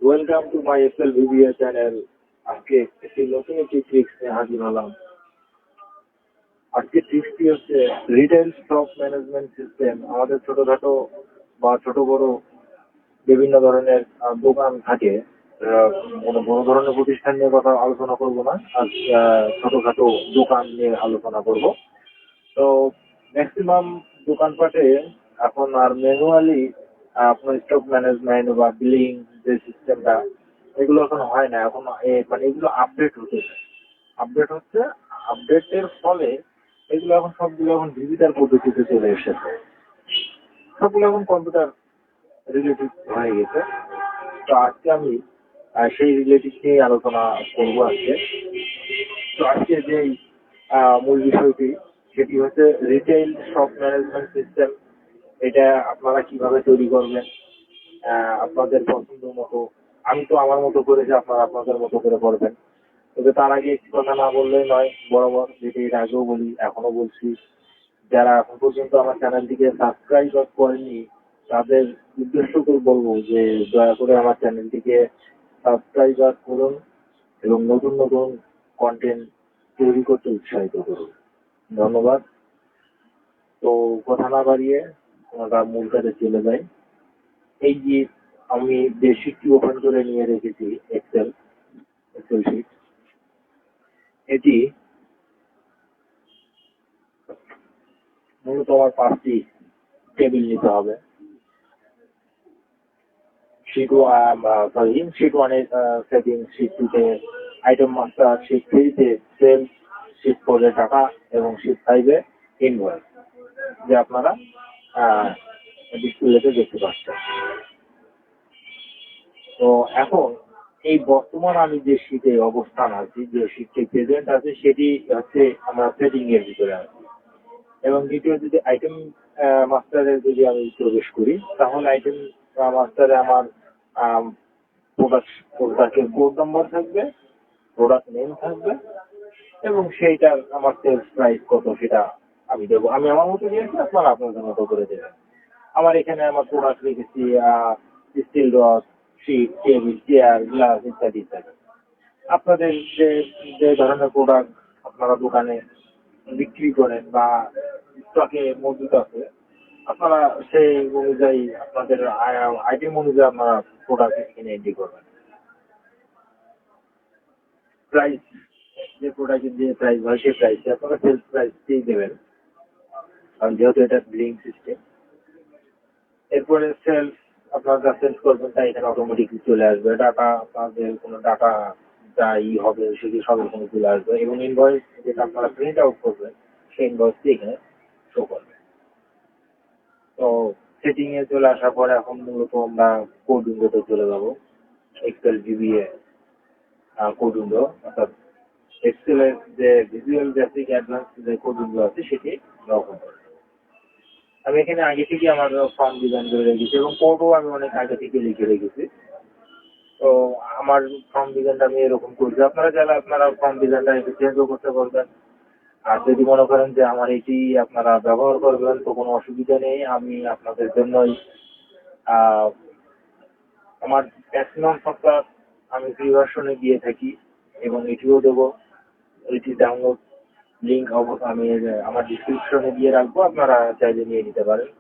Welcome to my Excel video channel. আজকে একটি tricks নিয়ে হাজির হলাম। আজকে ট্রিক্সটি হচ্ছে রিটেল স্টক ম্যানেজমেন্ট সিস্টেম। আমাদের ছোটখাটো বা ছোট বড় বিভিন্ন ধরনের দোকান থাকে। আহ, কোনো বড় ধরনের প্রতিষ্ঠান নিয়ে কথা আলোচনা করব না, আজ ছোটখাটো দোকান নিয়ে আলোচনা করব। তো ম্যাক্সিমাম দোকানপাটে এখন আর ম্যানুয়ালি আপনার স্টক ম্যানেজমেন্ট বা বিলিং যে সিস্টেমটা, এগুলো এখন হয় না। এখন মানে এগুলো আপডেট হচ্ছে। আপডেটের ফলে এগুলো এখন সবগুলো এখন ডিজিটাল পদ্ধতিতে চলে এসেছে। সবগুলো এখন কম্পিউটার রিলেটিভ হয়ে গেছে। তো আজকে আমি সেই রিলেটিভ নিয়ে আলোচনা করবো আজকে। তো আজকে যেই মূল বিষয়টি, সেটি হচ্ছে রিটেইল শপ ম্যানেজমেন্ট সিস্টেম। এটা আপনারা কিভাবে তৈরি করবেন আপনাদের পছন্দ মতো। আমি তো আমার মতো করেছি, আপনারা আপনাদের মতো করে করবেন। তবে তার আগে একটি কথা না বললেই নয়, বরাবর যেটি এর আগেও বলি, এখনো বলছি, যারা এখন পর্যন্ত আমার চ্যানেলটিকে সাবস্ক্রাইব করেননি তাদের উদ্দেশ্য করে বলবো যে দয়া করে আমার চ্যানেলটিকে সাবস্ক্রাইব করুন এবং নতুন নতুন কন্টেন্ট তৈরি করতে উৎসাহিত করুন। ধন্যবাদ। তো কথা না বাড়িয়ে আমরা মূল কাজে চলে যাই। এই যে আমি যে শিটটি ওপেন করে নিয়ে রেখেছি, এক্সেল শিট, এটি মূলত আমার 5টি টেবিল নিতে হবে। শিট ওয়ানে সেটিং, শিট টুতে আইটেম মাস্টার, শিট থ্রিতে সেল, শিট ফোরে টাকা এবং শিট ফাইভে ইনভয়েস, যে আপনারা ডিসপ্লেতে দেখতে পাচ্ছেন। তো এখন এই বর্তমান আমি যে শীটে অবস্থান আছি, যে শীটটি প্রেজেন্ট আছে, সেটি হচ্ছে আমরা সেটিং এর ভিতরে আছি। এবং দ্বিতীয়, যদি আইটেম মাস্টারে যদি আমি প্রবেশ করি, তাহলে আইটেম মাস্টারে আমার প্রোডাক্টের কোড নাম্বার থাকবে, প্রোডাক্ট নেম থাকবে এবং সেইটার আমার সেলস প্রাইস কত সেটা আমি দেবো। আমি আমার মতো দিয়েছি, আপনারা আপনাদের মতো করে দেবেন। আমার এখানে আমার প্রোডাক্ট রেখেছি steel rod, sheet, table, chair, glass ইত্যাদি ইত্যাদি। আপনাদের যে যে ধরনের প্রোডাক্ট আপনারা দোকানে বিক্রি করেন বা স্টকে মজুদ আছে, আপনারা সেই অনুযায়ী আপনাদের আইটেম অনুযায়ী আপনারা প্রোডাক্ট এখানে এন্ট্রি করবেন। প্রাইস, যে প্রোডাক্টের যে প্রাইস হয় সেই প্রাইসে আপনারা সেলস প্রাইসটি দেবেন, কারণ যেহেতু এটা বিলিং সিস্টেম। এরপরে সেলস, আপনারা যা সেলস করবেন তা এখানে অটোমেটিকলি চলে আসবে। ডাটা, আপনাদের কোনো ডাটা যা হবে সেটি সব এখানে চলে আসবে এবং ইনভয়েস যেটা আপনারা প্রিন্ট আউট করবেন সেই ইনভয়েসটি এখানে শো করবে। তো সেটিং এ চলে আসার পরে এখন মূলত আমরা কোড উইন্ডোতে চলে যাব। এক্সেল ভিবিএ কোড উইন্ডো, অর্থাৎ এক্সেলের যে ভিজুয়াল বেসিক অ্যাডভান্স যে কোড উইন্ডো আছে সেটি ওপেন করব। আমি এখানে আগে থেকে আমার ফর্ম ডিজাইন করে রেখেছি এবং কোডও আমি অনেক আগে থেকে লিখে রেখেছি। তো আমার ফর্ম ডিজাইনটা আমি এরকম করছি। আপনারা চাইলে আপনারা ফর্ম ডিজাইনটা একটু চেঞ্জও করতে পারবেন। আর যদি মনে করেন যে আমার এটি আপনারা ব্যবহার করবেন, তো কোনো অসুবিধা নেই। আমি আপনাদের জন্যই আহ, আমার ম্যাক্সিমাম সফটওয়্যার আমি ফ্রি ভার্সনে দিয়ে থাকি এবং এটিও দেবো। এটি ডাউনলোড লিঙ্ক আমি আমার ডিসক্রিপশনে দিয়ে রাখবো, আপনারা চাইলে নিয়ে নিতে পারেন।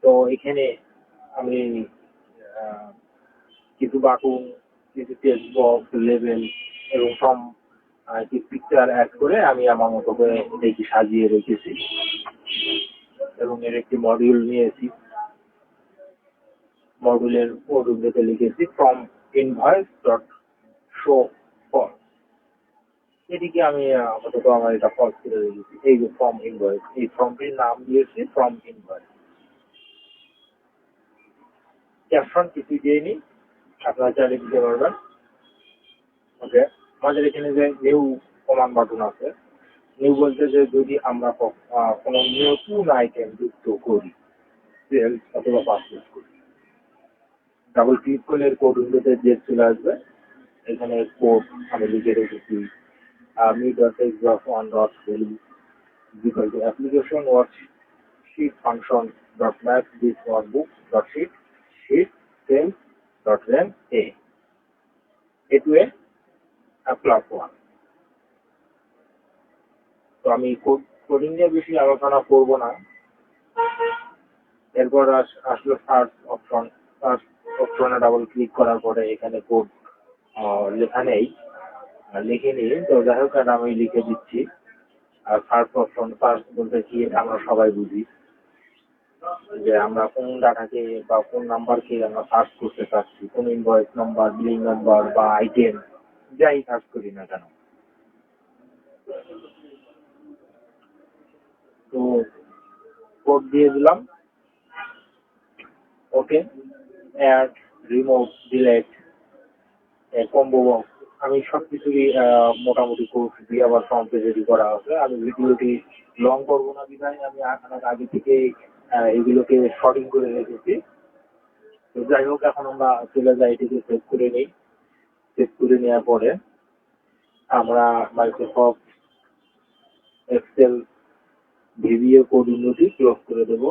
তো এখানে আমি আহ, কিছু বাটন, কিছু টেক্সট বক্স, লেবেল এবং সব কিছু পিকচার অ্যাড করে আমি আমার মতো করে দেখি সাজিয়ে রেখেছি এবং এর একটি মডিউল নিয়েছি। মডিউলের কোড উইন্ডোতে লিখেছি from invoice dot show false. এটিকে আমি আপাতত আমার এটা ফলস করে রেখেছি। এই যে ফ্রম ইনভয়েস, এই ফর্মটির নাম দিয়েছি ফ্রম ইনভয়েস। ক্যাপশন কিছু দিইনি, আপনারা চাইলে দিতে পারবেন। ওকে, আমাদের এখানে যে নিউ কমান্ড বাটন আছে, নিউ বলতে যে যদি আমরা কোনো নতুন আইটেম যুক্ত করি, সেলস অথবা পারচেজ করি, ডাবল ক্লিক করলে কোড উইন্ডোতে যে চলে আসবে। এখানে কোড আমি লিখে রেখেছি me.x.1.value is equal to application worksheet function dot map this workbook dot sheet sheet sales নিয়ে বেশি আলোচনা করব না। এরপর আসলো সার্চ অপশন। সার্চ অপশনে ডাবল ক্লিক করার পরে এখানে কোড লেখা নেই, লিখে নিয়ে তো যাই হোক আমি লিখে দিচ্ছি। আর সার্চ অপশন, সার্চ বলতে কি আমরা সবাই বুঝি যে আমরা কোন ডাটাকে বা কোন নাম্বারকে আমরা সার্চ করতে চাচ্ছি, কোন ইনভয়েস নাম্বার, বিলিং নাম্বার বা আইটেম যাই সার্চ করি না কেন। তো কোড দিয়ে দিলাম, okay. Add, remove, delete, combo box, আমি সবকিছুই মোটামুটি কোর্স দিয়ে আবার ফর্ম পেজ রেডি করা আছে। আমি ভিডিওটি লং করবো না বিধায় আমি আপনার আগে থেকে এগুলোকে শর্টিং করে রেখেছি। তো যাই হোক এখন আমরা চলে যাই, এটিকে সেভ করে নিই। সেভ করে নেওয়ার পরে আমরা মাইক্রোসফট এক্সেল ভিভিও কোড উইন্ডোটি ক্লোজ করে দেব।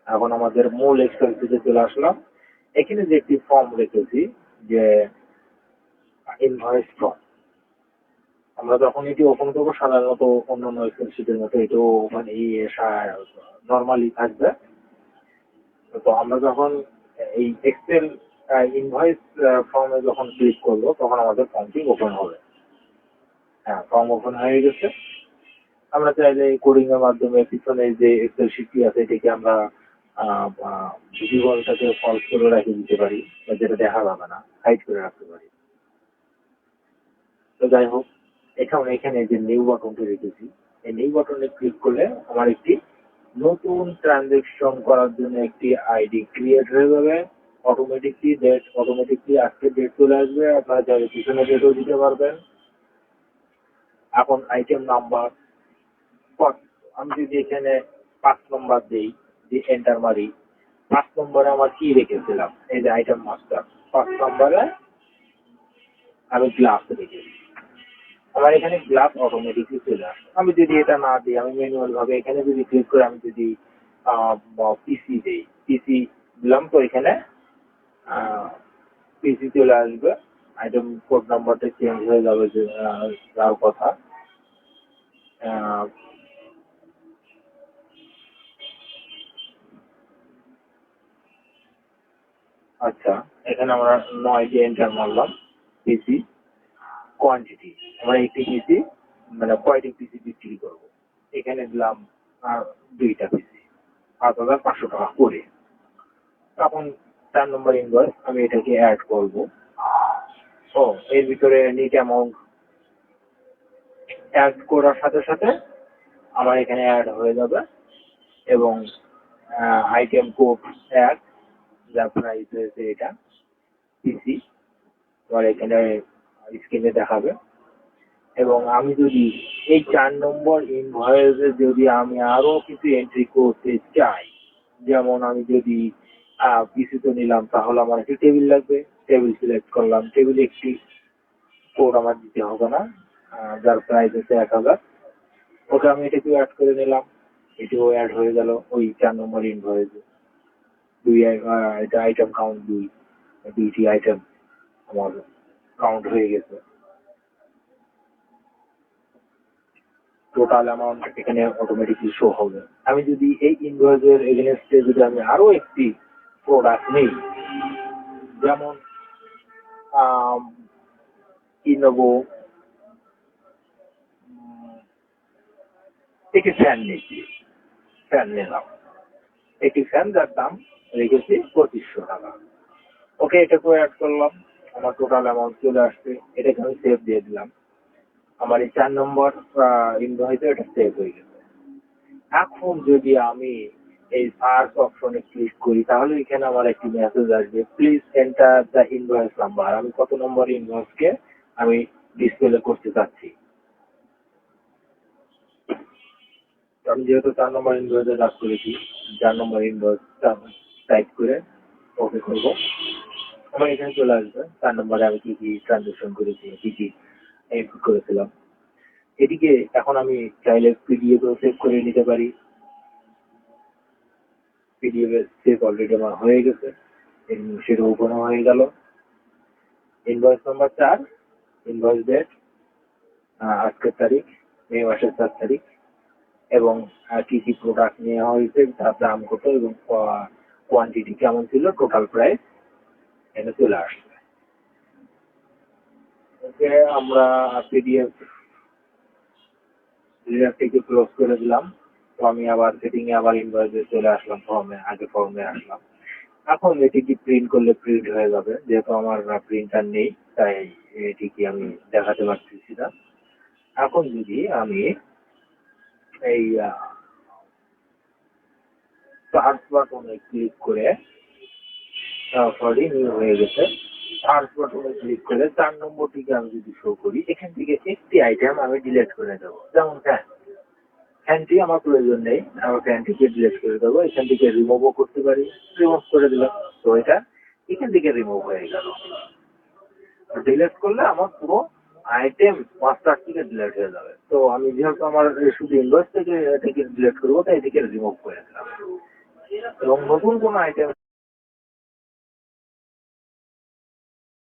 এখন আমাদের মূল এক্সেল শিটে চলে আসলাম। এখানে যে একটি ফর্ম রেখেছি যে ইনভয়েস ফর্ম, আমরা যখন এটি ওপেন করবো সাধারণত অন্যান্য এক্সেল শিটের মতো এটাও মানে নর্মালি থাকবে। তো আমরা যখন এই এক্সেল ইনভয়েস ফর্মে যখন ক্লিক করবো তখন আমাদের ফর্মটি ওপেন হবে। হ্যাঁ, ফর্ম ওপেন হয়ে গেছে। আমরা চাইলে কোডিং এর মাধ্যমে পিছনে যে এক্সেল শিটটি আছে এটিকে আমরা ভিজুয়ালটাকে ফলস করে রেখে দিতে পারি, যেটা দেখা যাবে না, হাইড করে রাখতে পারি। তো যাই হোক, এখন এখানে যে নিউ বাটনটি রেখেছি, এই নিউ বাটনে ক্লিক করলে আমার একটি নতুন ট্রানজেকশন করার জন্য একটি আইডি ক্রিয়েট হয়ে যাবে। অটোমেটিকলি আজকে ডেট চলে আসবে, আপনারা চাইলে পিছনে ডেটও দিতে পারবেন। এখন আইটেম নাম্বার, আমি যদি এখানে 5 নম্বর দিই, দিয়ে এন্টার মারি, 5 নম্বরে আমার কি রেখেছিলাম, এই যে আইটেম মাস্টার, 5 নম্বরে আমি গ্লাস রেখেছি। আমার এখানে গ্লাস অটোমেটিকলি চলে আসে। আমি যদি এটা না দিই, আমি ম্যানুয়াল ভাবে এখানে যদি ক্লিক করে আমি যদি পিসি দিই, পিসি দিলাম, তো এখানে পিসি চলে আসবে। আইটেম কোড নাম্বারটা চেঞ্জ হয়ে যাবে, যে যার কথা। আচ্ছা, এখানে আমরা 9 দিয়ে এন্টার মারলাম। পিসি কোয়ান্টিটি, আমরা একটি পিসি মানে কয়টি পিসি বিক্রি করবো, এখানে দিলাম 2টা পিসি, 5,500 টাকা করে। তখন 4 নম্বর ইনভয়েস আমি এটাকে অ্যাড করব। ও এর ভিতরে নিট অ্যামাউন্ট অ্যাড করার সাথে সাথে আমার এখানে অ্যাড হয়ে যাবে, এবং আইটেম কোড অ্যাড, যার প্রাইস হয়েছে এটা পিসি, তোমার এখানে স্ক্রিনে দেখাবে। এবং আমি যদি এই 4 নম্বর ইনভয়েসে যদি আমি আরো কিছু এন্ট্রি করতে চাই, যেমন আমি যদি পিসি তো নিলাম, তাহলে আমার একটি টেবিল লাগবে, টেবিল সিলেক্ট করলাম। টেবিলে একটি কোড আমার দিতে হবে না, যার প্রাইস হচ্ছে 1000, ওটা আমি এটাকেও অ্যাড করে নিলাম। এটিও অ্যাড হয়ে গেল ওই 4 নম্বর ইনভয়েসে। এটা আইটেম কাউন্ট 2টি আইটেম আমার কাউন্ট হয়ে গেছে। টোটাল অ্যামাউন্ট এখানে অটোমেটিকলি শো হবে। আমি যদি এই ইনভয়েসের এগেইনস্টে যদি আমি আরো একটি প্রোডাক্ট নেই, যেমন কি নেবো, একটি ফ্যান নিচ্ছি, ফ্যান নিলাম, একটি ফ্যান যার দাম রেখেছি 2500 টাকা। ওকে, এটাকেও অ্যাড করলাম, আমার টোটাল অ্যামাউন্ট চলে আসছে। এটাকে আমি সেভ দিয়ে দিলাম। আমার এই 4 নম্বর ইনভয়েসে এটা সেভ হয়ে গেছে। এখন যদি আমি এই সার্চ অপশনে ক্লিক করি, তাহলে এখানে আমার একটি মেসেজ আসবে, please enter the invoice number. আমি কত নম্বর ইনভয়েসকে আমি ডিসপ্লে করতে চাচ্ছি। আমি যেহেতু 4 নম্বর ইনভয়েসে কাজ করেছি, 4 নম্বর ইনভয়েসটা টাইপ করে ওকে করব। আমার এখানে চলে আসবে 4 নম্বরে আমি কি কি ট্রানজাকশন করেছি, কি কি এন্ট্রি করেছিলাম। এটিকে এখন আমি চাইলে পিডিএফ সেভ করে নিতে পারি। পিডিএফ সেভ অলরেডি আমার হয়ে গেছে, সেটা ওপেন হয়ে গেল। ইনভয়েস নাম্বার 4, ইনভয়েস ডেট আজকের তারিখ মে মাসের 4 তারিখ, এবং কি কি প্রোডাক্ট নেওয়া হয়েছে, তার দাম কত এবং কোয়ান্টিটি কেমন ছিল, টোটাল প্রাইস এটা চলে আসছে। ওকে, আমরা পিডিএফটিকে ক্লোজ করে দিলাম। তো আমি আবার সেটিংয়ে আবার ইনভয়েসে চলে আসলাম, ফর্মে আসলাম। এখন এটিকে প্রিন্ট করলে প্রিন্ট হয়ে যাবে, যেহেতু আমার প্রিন্টার নেই তাই এটিকে আমি দেখাতে পারতেছি না। এখন যদি আমি এই সার্চ বাটনে ক্লিক করে, সরি নিউ হয়ে গেছে, সার্চ বাটনে ক্লিক করে 4 নম্বরটিকে আমি যদি শো করি, এখান থেকে একটি আইটেম আমি ডিলিট করে দেবো, যেমন ফ্যানটি আমার প্রয়োজন নেই, আমার ফ্যানটিকে ডিলিট করে দেবো। এখান থেকে রিমুভও করতে পারি, রিমুভ করে দিলাম। তো এটা এখান থেকে রিমুভ হয়ে গেল। ডিলিট করলে আমার পুরো আইটেম মাস্টার থেকে ডিলিট হয়ে যাবে। তো আমি যেহেতু আমার শুধু ইনভয়েস থেকে এটাকে ডিলিট করবো, তাই এটিকে রিমুভ করে দিলাম এবং নতুন কোনো আইটেম